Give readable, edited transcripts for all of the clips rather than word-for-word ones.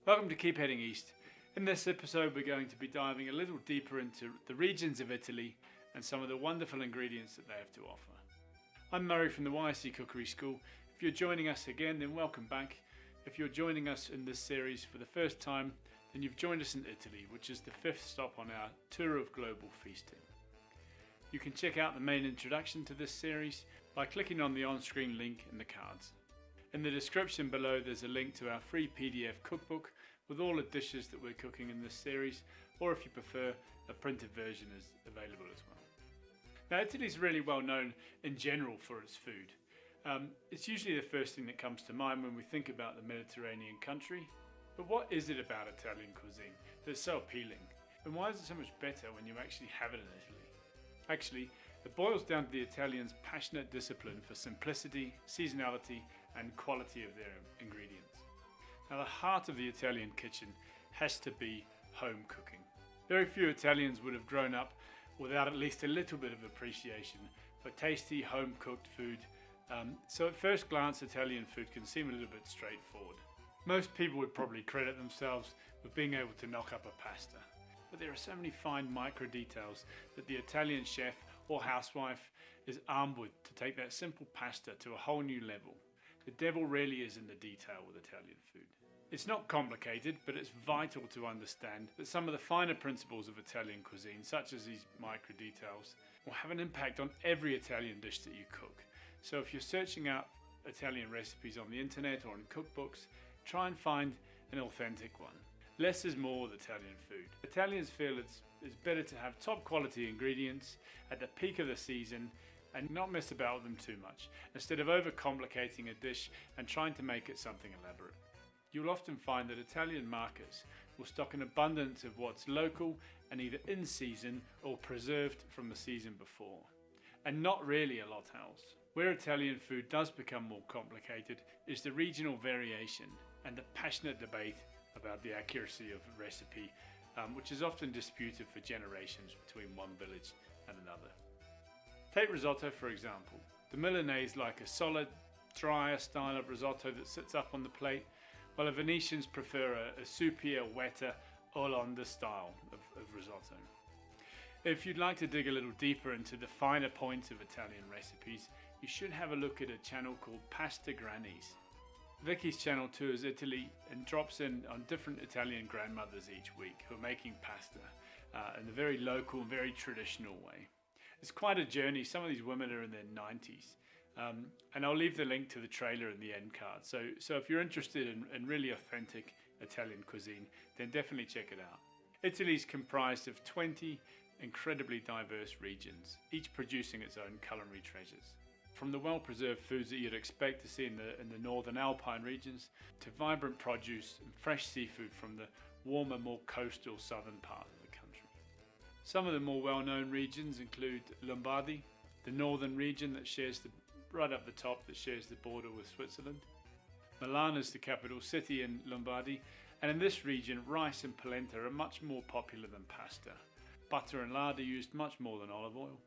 Welcome to Keep Heading East. In this episode we're going to be diving a little deeper into the regions of Italy and some of the wonderful ingredients that they have to offer. I'm Murray from the YC Cookery School. If you're joining us again, then welcome back. If you're joining us in this series for the first time, then you've joined us in Italy, which is the fifth stop on our tour of global feasting. You can check out the main introduction to this series by clicking on the on-screen link in the cards. In the description below there's a link to our free PDF cookbook with all the dishes that we're cooking in this series, or if you prefer, a printed version is available as well. Now, Italy's really well known in general for its food. It's usually the first thing that comes to mind when we think about the Mediterranean country. But what is it about Italian cuisine that's so appealing? And why is it so much better when you actually have it in Italy? Actually, it boils down to the Italians' passionate discipline for simplicity, seasonality, and quality of their ingredients. Now, the heart of the Italian kitchen has to be home cooking. Very few Italians would have grown up without at least a little bit of appreciation for tasty home-cooked food. So at first glance, Italian food can seem a little bit straightforward. Most people would probably credit themselves with being able to knock up a pasta. But there are so many fine micro details that the Italian chef or housewife is armed with to take that simple pasta to a whole new level. The devil really is in the detail with Italian food. It's not complicated, but it's vital to understand that some of the finer principles of Italian cuisine, such as these micro details, will have an impact on every Italian dish that you cook. So if you're searching out Italian recipes on the internet or in cookbooks, try and find an authentic one. Less is more with Italian food. Italians feel it's better to have top quality ingredients at the peak of the season and not mess about with them too much, instead of overcomplicating a dish and trying to make it something elaborate. You'll often find that Italian markets will stock an abundance of what's local and either in season or preserved from the season before, and not really a lot else. Where Italian food does become more complicated is the regional variation and the passionate debate about the accuracy of a recipe, which is often disputed for generations between one village and another. Take risotto for example. The Milanese like a solid, drier style of risotto that sits up on the plate, while the Venetians prefer a soupier, wetter, Hollander style of risotto. If you'd like to dig a little deeper into the finer points of Italian recipes, you should have a look at a channel called Pasta Grannies. Vicky's channel tours Italy and drops in on different Italian grandmothers each week who are making pasta in a very local and very traditional way. It's quite a journey. Some of these women are in their 90s. And I'll leave the link to the trailer in the end card. So if you're interested in really authentic Italian cuisine, then definitely check it out. Italy is comprised of 20 incredibly diverse regions, each producing its own culinary treasures. From the well-preserved foods that you'd expect to see in the northern Alpine regions, to vibrant produce and fresh seafood from the warmer, more coastal southern part of the country. Some of the more well-known regions include Lombardy, the northern region that shares right up the top that shares the border with Switzerland. Milan is the capital city in Lombardy, and in this region rice and polenta are much more popular than pasta. Butter and lard are used much more than olive oil.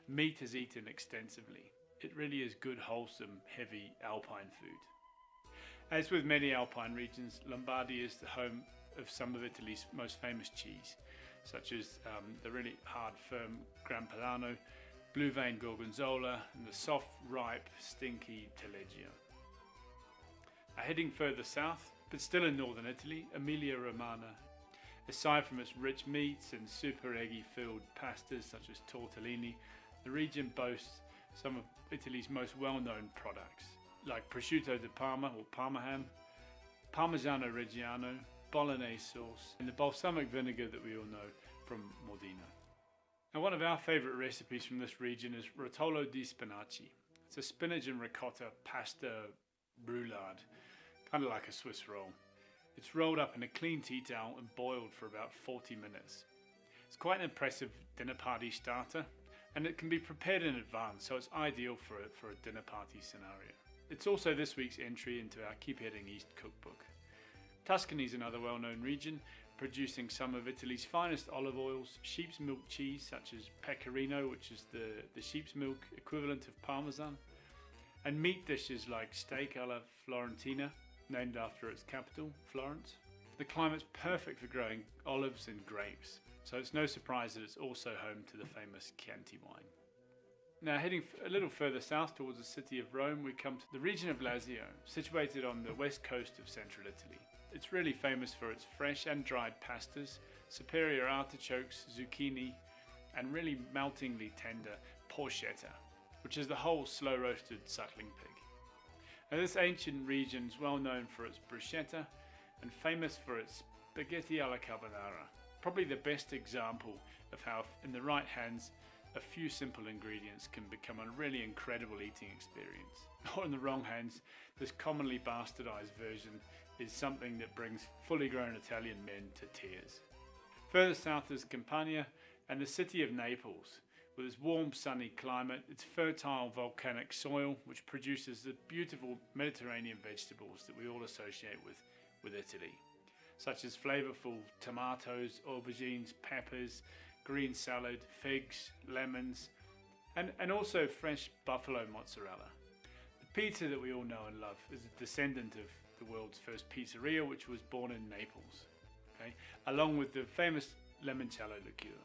Meat is eaten extensively. It really is good, wholesome, heavy Alpine food. As with many Alpine regions, Lombardy is the home of some of Italy's most famous cheese, such as the really hard, firm Gran Padano, blue vein Gorgonzola, and the soft, ripe, stinky Taleggio. Heading further south, but still in northern Italy, Emilia-Romagna. Aside from its rich meats and super eggy-filled pastas such as tortellini, the region boasts some of Italy's most well-known products, like prosciutto di Parma or Parma ham, Parmigiano Reggiano, Bolognese sauce, and the balsamic vinegar that we all know from Modena. Now, one of our favourite recipes from this region is rotolo di spinaci. It's a spinach and ricotta pasta roulade, kind of like a Swiss roll. It's rolled up in a clean tea towel and boiled for about 40 minutes. It's quite an impressive dinner party starter, and it can be prepared in advance, so it's ideal for a dinner party scenario. It's also this week's entry into our Keep Heading East cookbook. Tuscany is another well-known region, producing some of Italy's finest olive oils, sheep's milk cheese such as pecorino, which is the sheep's milk equivalent of Parmesan, and meat dishes like steak alla Florentina, named after its capital, Florence. The climate's perfect for growing olives and grapes, so it's no surprise that it's also home to the famous Chianti wine. Now, heading a little further south towards the city of Rome, we come to the region of Lazio, situated on the west coast of central Italy. It's really famous for its fresh and dried pastas, superior artichokes, zucchini, and really meltingly tender porchetta, which is the whole slow-roasted suckling pig. Now, this ancient region is well known for its bruschetta and famous for its spaghetti alla carbonara, probably the best example of how, in the right hands, a few simple ingredients can become a really incredible eating experience. Or in the wrong hands, this commonly bastardized version is something that brings fully grown Italian men to tears. Further south is Campania and the city of Naples, with its warm sunny climate, its fertile volcanic soil, which produces the beautiful Mediterranean vegetables that we all associate with Italy, such as flavorful tomatoes, aubergines, peppers, green salad, figs, lemons, and also fresh buffalo mozzarella. The pizza that we all know and love is a descendant of the world's first pizzeria, which was born in Naples, okay, along with the famous limoncello liqueur.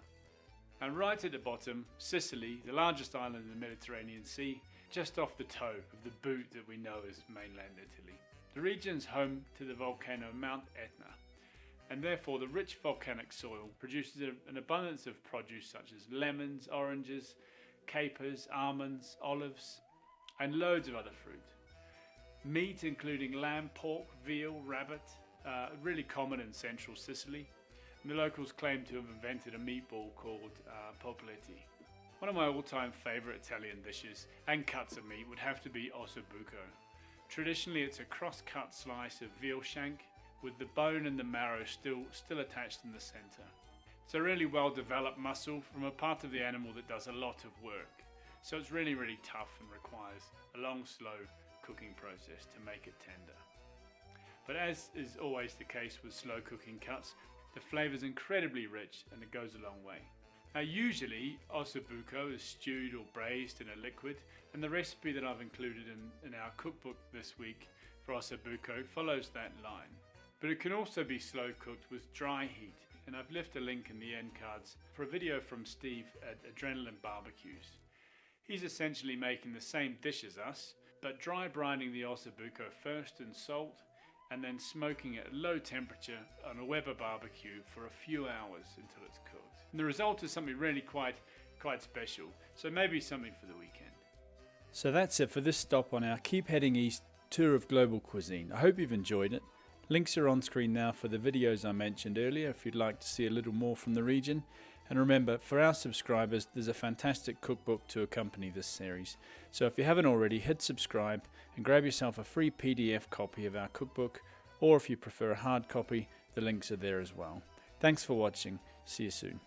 And right at the bottom, Sicily, the largest island in the Mediterranean Sea, just off the toe of the boot that we know as mainland Italy. The region's home to the volcano Mount Etna, and therefore the rich volcanic soil produces an abundance of produce such as lemons, oranges, capers, almonds, olives, and loads of other fruit. Meat including lamb, pork, veal, rabbit, really common in central Sicily. And the locals claim to have invented a meatball called polpetti. One of my all-time favourite Italian dishes and cuts of meat would have to be ossobuco. Traditionally it's a cross-cut slice of veal shank with the bone and the marrow still attached in the centre. It's a really well-developed muscle from a part of the animal that does a lot of work. So it's really, really tough and requires a long, slow cooking process to make it tender. But as is always the case with slow cooking cuts, the flavour is incredibly rich and it goes a long way. Now usually ossobuco is stewed or braised in a liquid, and the recipe that I've included in our cookbook this week for ossobuco follows that line. But it can also be slow cooked with dry heat, and I've left a link in the end cards for a video from Steve at Adrenaline Barbecues. He's essentially making the same dish as us, but dry brining the ossobuco first in salt and then smoking it at low temperature on a Weber barbecue for a few hours until it's cooked. And the result is something really quite special, so maybe something for the weekend. So that's it for this stop on our Keep Heading East tour of global cuisine. I hope you've enjoyed it. Links are on screen now for the videos I mentioned earlier if you'd like to see a little more from the region. And remember, for our subscribers, there's a fantastic cookbook to accompany this series. So if you haven't already, hit subscribe and grab yourself a free PDF copy of our cookbook, or if you prefer a hard copy, the links are there as well. Thanks for watching. See you soon.